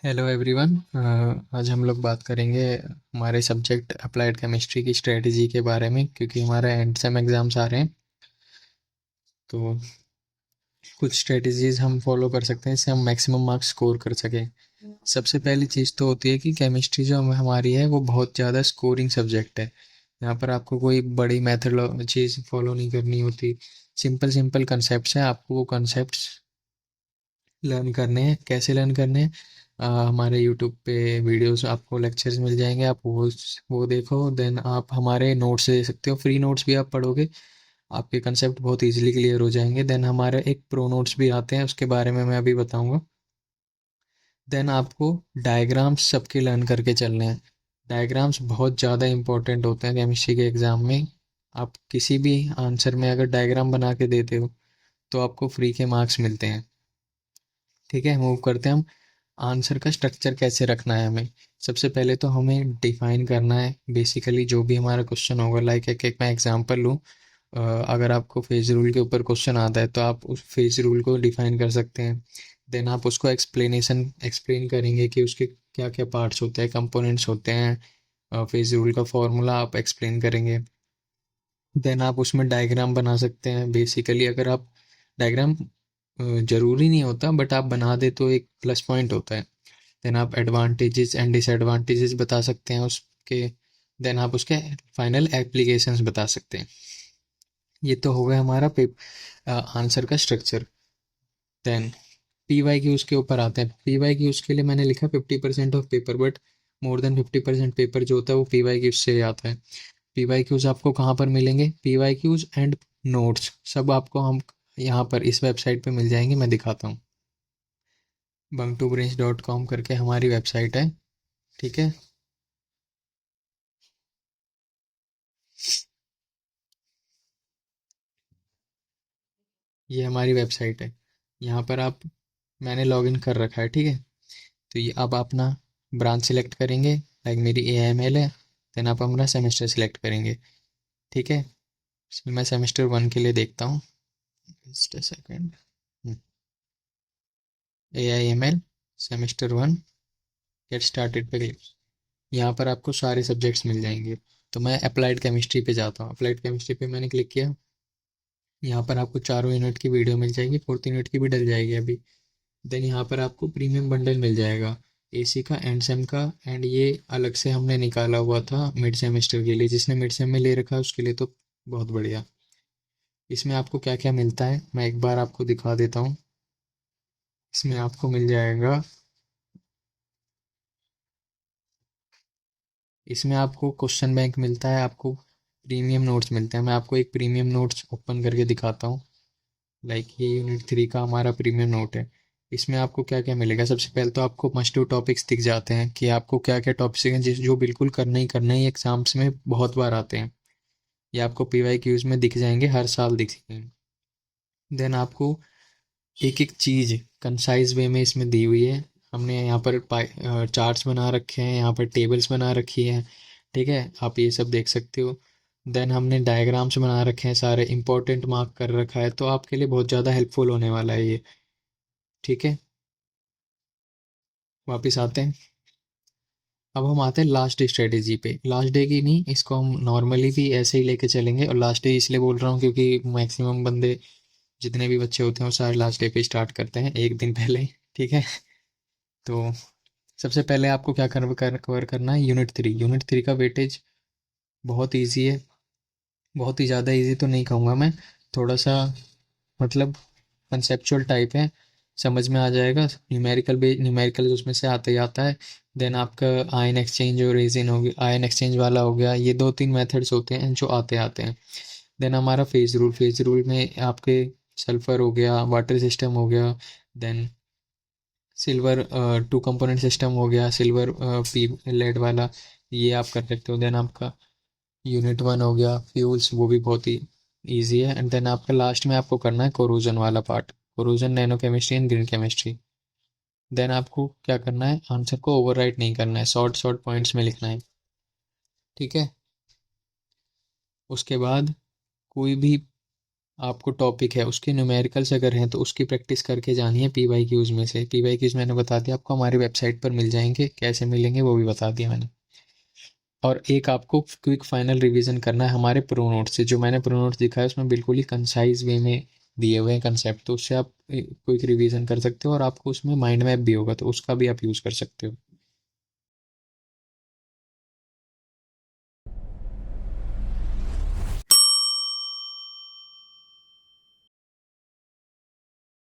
Hello everyone. आज हम लोग बात करेंगे हमारे सब्जेक्ट अप्लाइड केमिस्ट्री की स्ट्रेटजी के बारे में, क्योंकि हमारे एंड सेम एग्ज़ाम्स आ रहे हैं। तो कुछ स्ट्रेटजीज हम फॉलो कर सकते हैं, इससे हम मैक्सिमम मार्क्स स्कोर कर सकें। सबसे पहली चीज़ तो होती है कि केमिस्ट्री जो हमारी है वो बहुत ज़्यादा स्कोरिंग सब्जेक्ट है। यहाँ पर आपको कोई बड़ी मेथड चीज़ फॉलो नहीं करनी होती। सिंपल सिंपल कंसेप्ट हैं, आपको वो कंसेप्ट लर्न करने हैं। कैसे लर्न करने हैं? हमारे यूट्यूब पे वीडियोस आपको लेक्चर्स मिल जाएंगे, आप वो देखो। देन आप हमारे नोट्स दे सकते हो, फ्री नोट्स भी आप पढ़ोगे, आपके कंसेप्ट बहुत इजीली क्लियर हो जाएंगे। देन हमारे एक प्रो नोट्स भी आते हैं, उसके बारे में मैं अभी बताऊंगा। देन आपको डायग्राम्स सबके लर्न करके चलने हैं। डायग्राम्स बहुत ज़्यादा इंपॉर्टेंट होते हैं केमिस्ट्री के एग्ज़ाम में। आप किसी भी आंसर में अगर डायग्राम बना के देते हो तो आपको फ्री के मार्क्स मिलते हैं। ठीक है, मूव करते हैं हम। आंसर का स्ट्रक्चर कैसे रखना है हमें? सबसे पहले तो हमें डिफाइन करना है बेसिकली जो भी हमारा क्वेश्चन होगा। लाइक एक एक मैं एग्जांपल लूँ। अगर आपको फेज रूल के ऊपर क्वेश्चन आता है तो आप उस फेज रूल को डिफाइन कर सकते हैं। देन आप उसको एक्सप्लेन करेंगे कि उसके क्या क्या पार्ट्स होते हैं, कंपोनेंट्स होते हैं। फेज रूल का फॉर्मूला आप एक्सप्लेन करेंगे। देन आप उसमें डायग्राम बना सकते हैं। बेसिकली अगर आप डायग्राम ज़रूरी नहीं होता, बट आप बना दे तो एक प्लस पॉइंट होता है। देन आप एडवांटेजेस एंड डिसएडवांटेजेस बता सकते हैं उसके। देन आप उसके फाइनल एप्लीकेशंस बता सकते हैं। ये तो हो गया हमारा आंसर का structure. Then P Y Qs के ऊपर आते हैं। पी वाई क्यूज़ के लिए मैंने लिखा 50% of paper, but more than 50% paper जो होता है वो पी वाई क्यूज़ से आता है। पी वाई क्यूज़ आपको कहाँ पर मिलेंगे? P Y Qs and notes सब आपको हम यहाँ पर इस वेबसाइट पे मिल जाएंगे। मैं दिखाता हूँ। bunk2brains.com करके हमारी वेबसाइट है। ठीक है, ये हमारी वेबसाइट है। यहाँ पर आप मैंने लॉगिन कर रखा है। ठीक है, तो ये अब अपना ब्रांच सिलेक्ट करेंगे। लाइक मेरी ए एम एल है। देन आप अपना सेमेस्टर सिलेक्ट करेंगे। ठीक है, मैं सेमेस्टर 1 के लिए देखता हूँ। Just a second. A I am L semester 1 get started पे क्लिक। यहाँ पर आपको सारे सब्जेक्ट्स मिल जाएंगे। तो मैं अप्लाइड केमिस्ट्री पे जाता हूँ। अप्लाइड केमिस्ट्री पे मैंने क्लिक किया। यहाँ पर आपको चारों यूनिट की वीडियो मिल जाएगी, फोर्थ यूनिट की भी डल जाएगी अभी। देन यहाँ पर आपको प्रीमियम बंडल मिल जाएगा, एसी का एंड सेम का। एंड ये अलग से हमने निकाला हुआ था मिड सेमेस्टर के लिए। जिसने मिड सेम में ले रखा है उसके लिए तो बहुत बढ़िया। इसमें आपको क्या क्या मिलता है मैं एक बार आपको दिखा देता हूँ। इसमें आपको मिल जाएगा, इसमें आपको क्वेश्चन बैंक मिलता है, आपको प्रीमियम नोट्स मिलते हैं। मैं आपको एक प्रीमियम नोट्स ओपन करके दिखाता हूँ। लाइक ये यूनिट 3 का हमारा प्रीमियम नोट है। इसमें आपको क्या क्या मिलेगा? सबसे पहले तो आपको मस्ट डू टॉपिक्स दिख जाते हैं कि आपको क्या क्या टॉपिक्स हैं जिस जो बिल्कुल करना ही एग्जाम्स में बहुत बार आते हैं। ये आपको पी वाई क्यूज़ में दिख जाएंगे, हर साल दिखेंगे। देन आपको एक एक चीज़ कंसाइज वे में इसमें दी हुई है। हमने यहाँ पर चार्ट्स बना रखे हैं, यहाँ पर टेबल्स बना रखी हैं। ठीक है, आप ये सब देख सकते हो। देन हमने डायग्राम्स बना रखे हैं, सारे इंपॉर्टेंट मार्क कर रखा है, तो आपके लिए बहुत ज़्यादा हेल्पफुल होने वाला है ये। ठीक है, वापस आते हैं। अब हम आते हैं लास्ट डे स्ट्रेटेजी पे। लास्ट डे की नहीं, इसको हम नॉर्मली भी ऐसे ही लेके चलेंगे। और लास्ट डे इसलिए बोल रहा हूँ क्योंकि मैक्सिमम बंदे जितने भी बच्चे होते हैं वो सारे लास्ट डे पे स्टार्ट करते हैं, एक दिन पहले। ठीक है, तो सबसे पहले आपको क्या कवर करना है? यूनिट 3 का वेटेज बहुत इजी है। बहुत ही ज़्यादा इजी तो नहीं कहूँगा मैं, थोड़ा सा मतलब कंसेप्चुअल टाइप है, समझ में आ जाएगा। न्यूमेरिकल उसमें से आता ही आता है। देन आपका आयन एक्सचेंज और रेजिन हो गया, आयन एक्सचेंज वाला हो गया। ये 2-3 मेथड्स होते हैं जो आते आते हैं। देन हमारा फेज रूल में आपके सल्फर हो गया, वाटर सिस्टम हो गया। Then silver two component system हो गया, सिल्वर पी लेड वाला, ये आप कर सकते हो। देन आपका यूनिट 1 हो गया फ्यूल्स, वो भी बहुत ही ईजी है। एंड देन आपका लास्ट में आपको करना है कोरोजन वाला part, corrosion nano chemistry and green chemistry. Then आपको क्या करना है? आंसर को ओवरराइट नहीं करना है, शॉर्ट शॉर्ट पॉइंट्स में लिखना है। ठीक है, उसके बाद कोई भी आपको टॉपिक है उसके न्यूमेरिकल्स अगर हैं तो उसकी प्रैक्टिस करके जानी है पी वाई क्यूज़ में से। पी वाई क्यूज़ मैंने बता दिया आपको, हमारी वेबसाइट पर मिल जाएंगे, कैसे मिलेंगे वो भी बता दिया मैंने। और एक आपको क्विक फाइनल रिवीजन करना है हमारे प्रो नोट से। जो मैंने प्रो नोट्स दिखाया उसमें बिल्कुल ही कंसाइज वे में दिए हुए हैं कंसेप्ट, तो उससे आप क्विक रिवीजन कर सकते हो और आपको उसमें माइंड मैप भी होगा तो उसका भी आप यूज़ कर सकते हो।